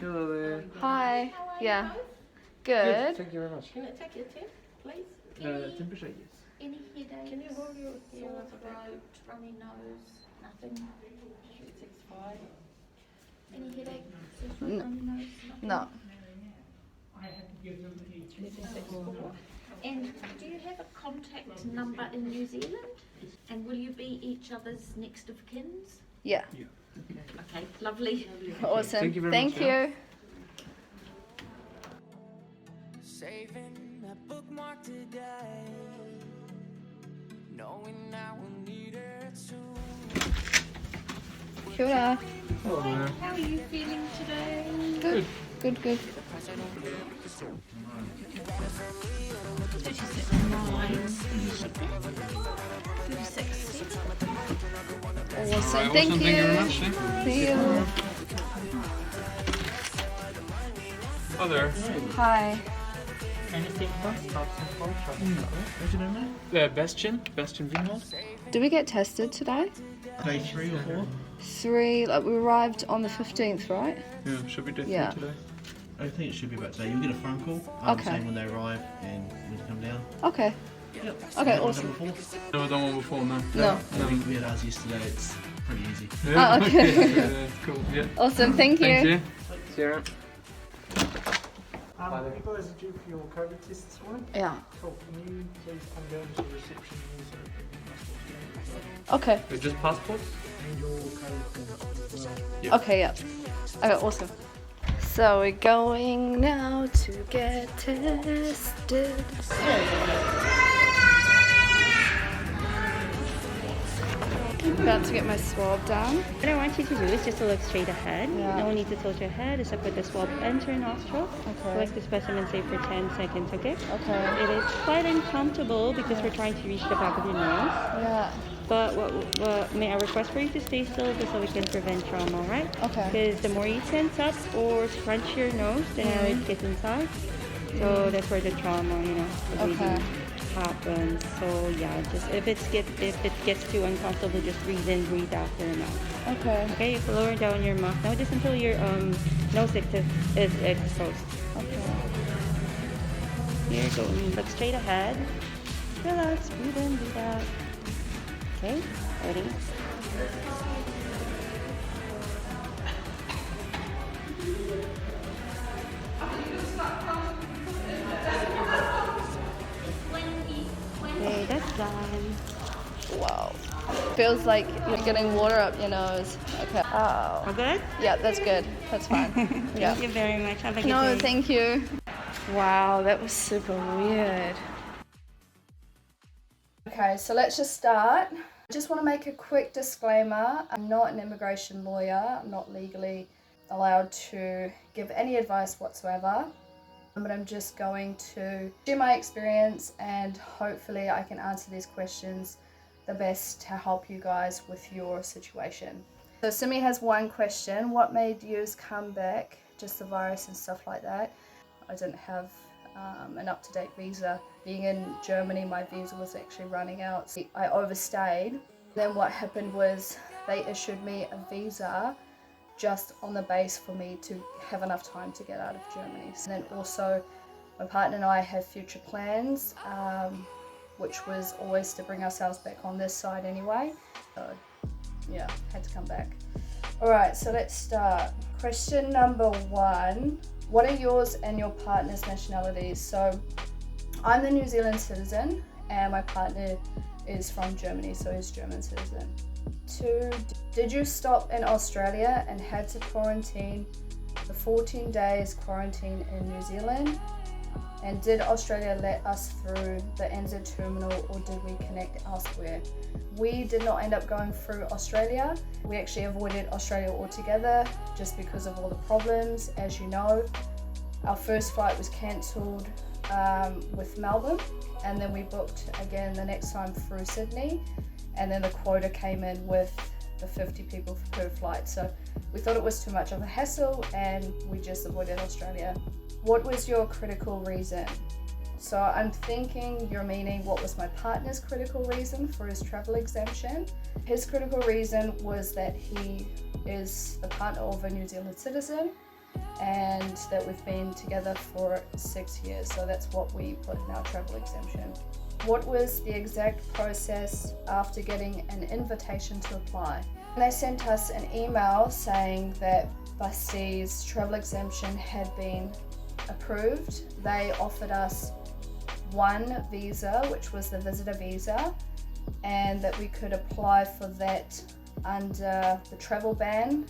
Hello there. Hi. How are Yeah. you Good. Thank you very much. Can I take your tip, please? Temperature, yes. Any headaches? Can you hold your sore throat, runny nose? Nothing. 365. Any headache? Sore throat, runny nose? Nothing. No. 364. And do you have a contact number in New Zealand? And will you be each other's next of kins? Yeah. Okay, lovely. Awesome. Thank you very Thank much, yeah. you. Saving a bookmark today, knowing I will need it soon. Kia ora. Hello there. How are you feeling today? Good. Good, good. 36. Awesome. Right, Thank awesome. you. Thank you very much. See you. Oh, there. Hi. Bastian Winhold. Did we get tested today? Day 3 or 4? 3. Like we arrived on the 15th, right? Yeah, should be day 3 Yeah. today. I think it should be about today. You'll get a phone call Okay. saying when they arrive and when to come down. Okay. Yep. Okay, Never awesome. done before. Never done one before, no. No. We had ours yesterday. It's pretty easy. Yeah, Oh, okay. yeah, cool. Yeah. Awesome. Thank you. Thank you. See you around. You guys are due for your COVID test this morning. Yeah. Cool. Can you please come down to the reception and also bring your passport Okay. It's just passports? and your COVID forms as well? Yeah. Okay, yeah. Okay, awesome. So we're going now to get tested. About to get my swab done. What I want you to do is just to look straight ahead. Yeah. No need to tilt your head, except for the swab enter nostril. Okay. Collect the specimen, say for 10 seconds, okay? Okay. It is quite uncomfortable because we're trying to reach the back of your nose. Yeah. But what may I request for you to stay still just so we can prevent trauma, all right? Okay. Because the more you tense up or scrunch your nose, the more it gets inside. So that's where the trauma, Okay. happens. So yeah, just if it gets too uncomfortable, just breathe in, breathe out through your mouth. Okay. Okay, you can lower down your mouth now just until your nose is exposed. Okay. Here, go. Look straight ahead. Relax. Breathe in, breathe out. Okay, ready? Okay, that's done. Wow. Feels like you're getting water up your nose. Okay. All Oh. good? Yeah, that's good. That's fine. Yeah. Thank you very much. Have a good No, day. thank you. Wow, that was super weird. Okay, so let's just start. I just want to make a quick disclaimer. I'm not an immigration lawyer. I'm not legally allowed to give any advice whatsoever. But I'm just going to share my experience and hopefully I can answer these questions the best to help you guys with your situation. So Simi has one question. What made yours come back? Just the virus and stuff like that. I didn't have an up-to-date visa. Being in Germany, my visa was actually running out. So I overstayed. Then what happened was they issued me a visa just on the base for me to have enough time to get out of Germany. And then also my partner and I have future plans, which was always to bring ourselves back on this side anyway. So yeah, had to come back. All right, so let's start. Question number 1. What are yours and your partner's nationalities? So I'm the New Zealand citizen and my partner is from Germany, so he's German citizen. 2, did you stop in Australia and had to quarantine the 14 days quarantine in New Zealand? And did Australia let us through the NZ terminal or did we connect elsewhere? We did not end up going through Australia. We actually avoided Australia altogether just because of all the problems. As you know, our first flight was cancelled with Melbourne, and then we booked again the next time through Sydney, and then the quota came in with the 50 people per flight. So we thought it was too much of a hassle and we just avoided Australia. What was your critical reason? So I'm thinking you're meaning what was my partner's critical reason for his travel exemption. His critical reason was that he is the partner of a New Zealand citizen and that we've been together for 6 years. So that's what we put in our travel exemption. What was the exact process after getting an invitation to apply? They sent us an email saying that Busty's travel exemption had been approved. They offered us one visa, which was the visitor visa, and that we could apply for that under the travel ban,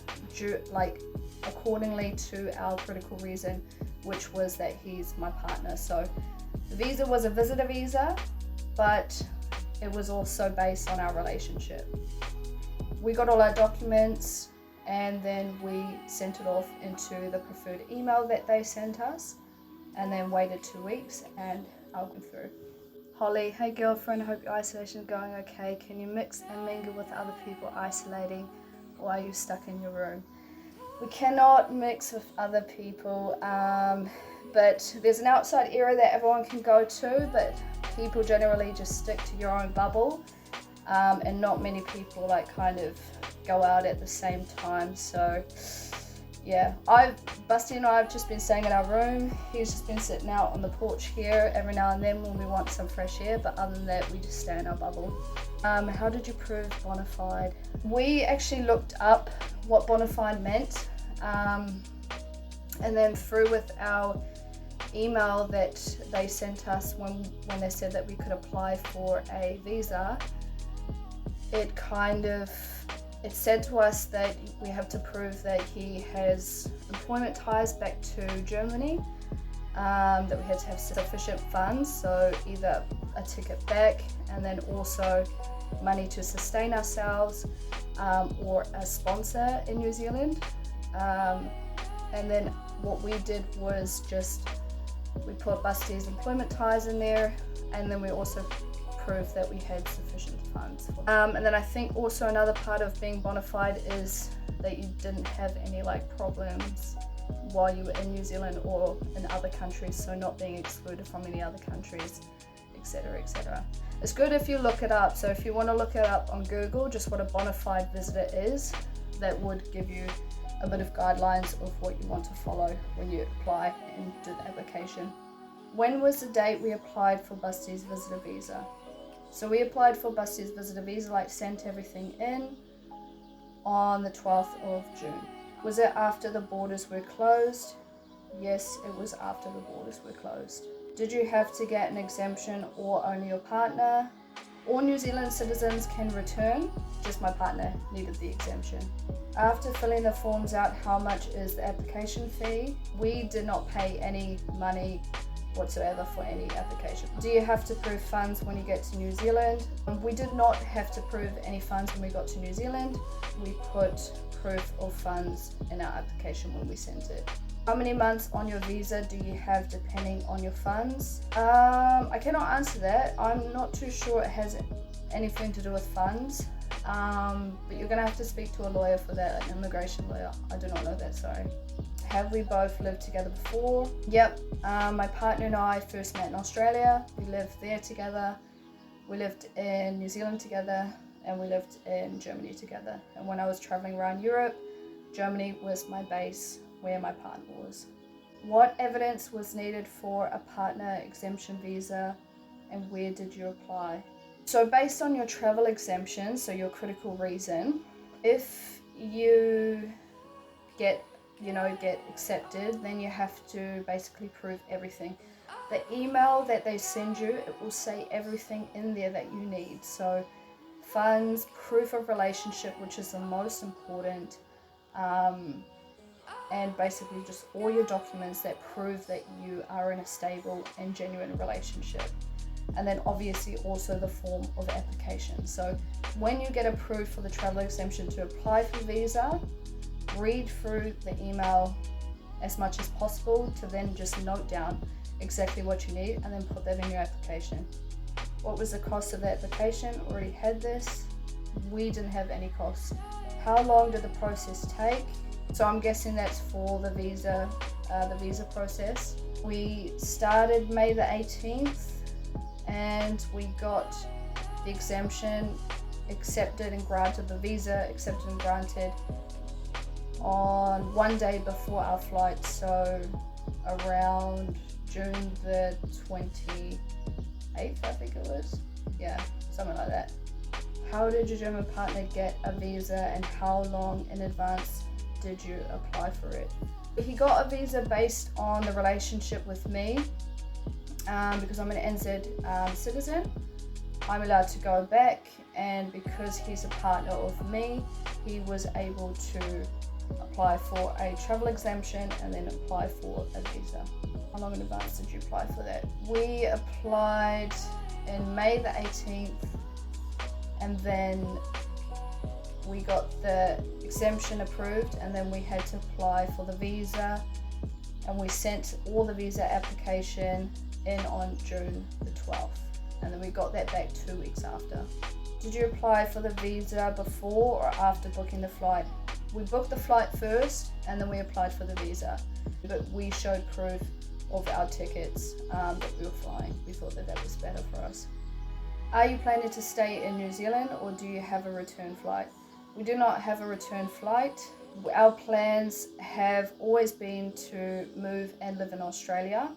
accordingly to our critical reason, which was that he's my partner. So the visa was a visitor visa, but it was also based on our relationship. We got all our documents and then we sent it off into the preferred email that they sent us, and then waited 2 weeks and I went through. Holly, hey girlfriend, hope your isolation is going okay. Can you mix and mingle with other people isolating, or are you stuck in your room? We cannot mix with other people, but there's an outside area that everyone can go to, but people generally just stick to your own bubble, and not many people kind of go out at the same time. So yeah, Busty and I have just been staying in our room. He's just been sitting out on the porch here every now and then when we want some fresh air, but other than that, we just stay in our bubble. How did you prove bona fide? We actually looked up what bona fide meant, and then through with our email that they sent us when they said that we could apply for a visa, it said to us that we have to prove that he has employment ties back to Germany, that we had to have sufficient funds, so either a ticket back and then also money to sustain ourselves, or a sponsor in New Zealand. And then what we did was we put Busty's employment ties in there, and then we also proved that we had sufficient funds. And then I think also another part of being bona fide is that you didn't have any problems while you were in New Zealand or in other countries, so not being excluded from any other countries, etc., etc. It's good if you look it up. So if you want to look it up on Google, just what a bona fide visitor is, that would give you a bit of guidelines of what you want to follow when you apply and do the application. When was the date we applied for Busty's visitor visa? So we applied for Busty's visitor visa, sent everything in on the 12th of June. Was it after the borders were closed? Yes, it was after the borders were closed. Did you have to get an exemption or only your partner? All New Zealand citizens can return, just my partner needed the exemption. After filling the forms out, how much is the application fee? We did not pay any money whatsoever for any application. Do you have to prove funds when you get to New Zealand? We did not have to prove any funds when we got to New Zealand. We put proof of funds in our application when we sent it. How many months on your visa do you have depending on your funds? I cannot answer that. I'm not too sure it has anything to do with funds, but you're gonna have to speak to a lawyer for that, an immigration lawyer. I do not know that, sorry. Have we both lived together before? Yep, my partner and I first met in Australia. We lived there together. We lived in New Zealand together, and we lived in Germany together. And when I was traveling around Europe, Germany was my base where my partner was. What evidence was needed for a partner exemption visa, and where did you apply? So based on your travel exemption, so your critical reason, if you get accepted, then you have to basically prove everything. The email that they send you, it will say everything in there that you need. So funds, proof of relationship, which is the most important, and basically just all your documents that prove that you are in a stable and genuine relationship. And then obviously also the form of application. So when you get approved for the travel exemption to apply for visa, read through the email as much as possible to then just note down exactly what you need and then put that in your application. What was the cost of the application? Already had this. We didn't have any costs. How long did the process take? So I'm guessing that's for the visa process. We started May the 18th and we got the exemption accepted and granted, the visa accepted and granted on one day before our flight, so around June the 28th, I think it was. Yeah, something like that. How did your German partner get a visa, and how long in advance did you apply for it? He got a visa based on the relationship with me, because I'm an NZ citizen. I'm allowed to go back, and because he's a partner of me, he was able to apply for a travel exemption and then apply for a visa. How long in advance did you apply for that? We applied in May the 18th, and then we got the exemption approved, and then we had to apply for the visa, and we sent all the visa application in on June the 12th, and then we got that back 2 weeks after. Did you apply for the visa before or after booking the flight? We booked the flight first, and then we applied for the visa, but we showed proof of our tickets that we were flying. We thought that that was better for us. Are you planning to stay in New Zealand, or do you have a return flight? We do not have a return flight. Our plans have always been to move and live in Australia.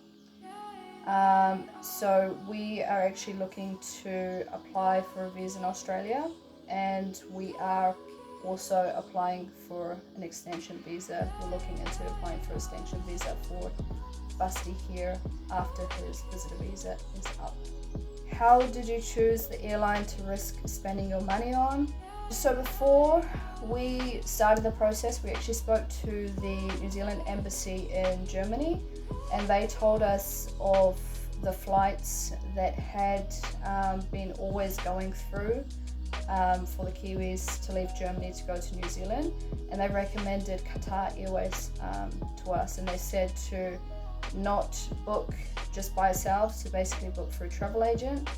So we are actually looking to apply for a visa in Australia, and we are also applying for an extension visa. We're looking into applying for an extension visa for Busty here after his visitor visa is up. How did you choose the airline to risk spending your money on? So before we started the process, we actually spoke to the New Zealand Embassy in Germany, and they told us of the flights that had been always going through for the Kiwis to leave Germany to go to New Zealand, and they recommended Qatar Airways to us, and they said to not book just by ourselves, to basically book through a travel agent.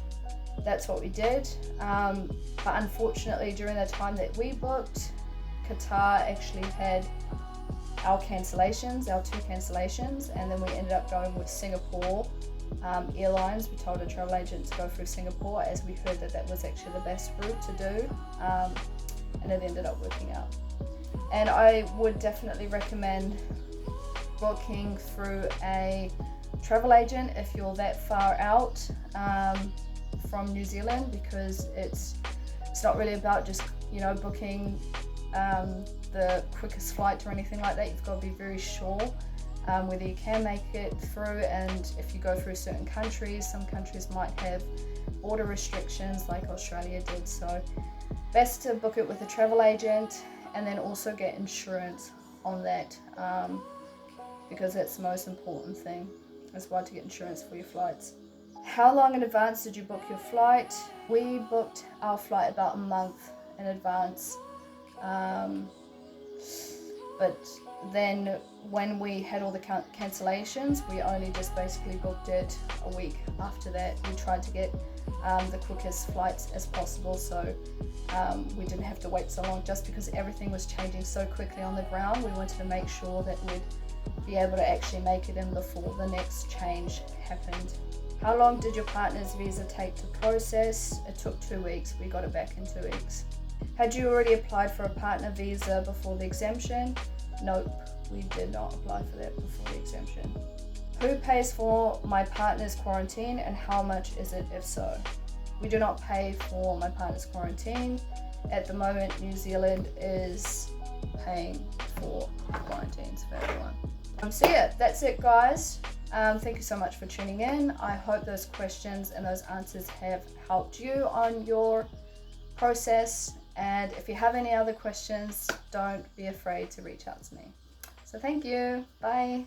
That's what we did, but unfortunately during the time that we booked, Qatar actually had our cancellations, our 2 cancellations, and then we ended up going with Singapore Airlines. We told a travel agent to go through Singapore, as we heard that that was actually the best route to do, and it ended up working out. And I would definitely recommend booking through a travel agent if you're that far out from New Zealand, because it's not really about just, you know, booking the quickest flight or anything like that. You've got to be very sure whether you can make it through, and if you go through certain countries, some countries might have border restrictions like Australia did. So best to book it with a travel agent, and then also get insurance on that, because that's the most important thing as well, to get insurance for your flights. How long in advance did you book your flight? We booked our flight about a month in advance, but then when we had all the cancellations, we only just basically booked it a week after that. We tried to get the quickest flights as possible, so we didn't have to wait so long, just because everything was changing so quickly on the ground. We wanted to make sure that we'd be able to actually make it in before the next change happened. How long did your partner's visa take to process? It took 2 weeks. We got it back in 2 weeks. Had you already applied for a partner visa before the exemption? Nope, we did not apply for that before the exemption. Who pays for my partner's quarantine, and how much is it if so? We do not pay for my partner's quarantine. At the moment, New Zealand is paying for quarantines for everyone. So yeah, that's it guys. Thank you so much for tuning in. I hope those questions and those answers have helped you on your process, and if you have any other questions, don't be afraid to reach out to me. So thank you. Bye.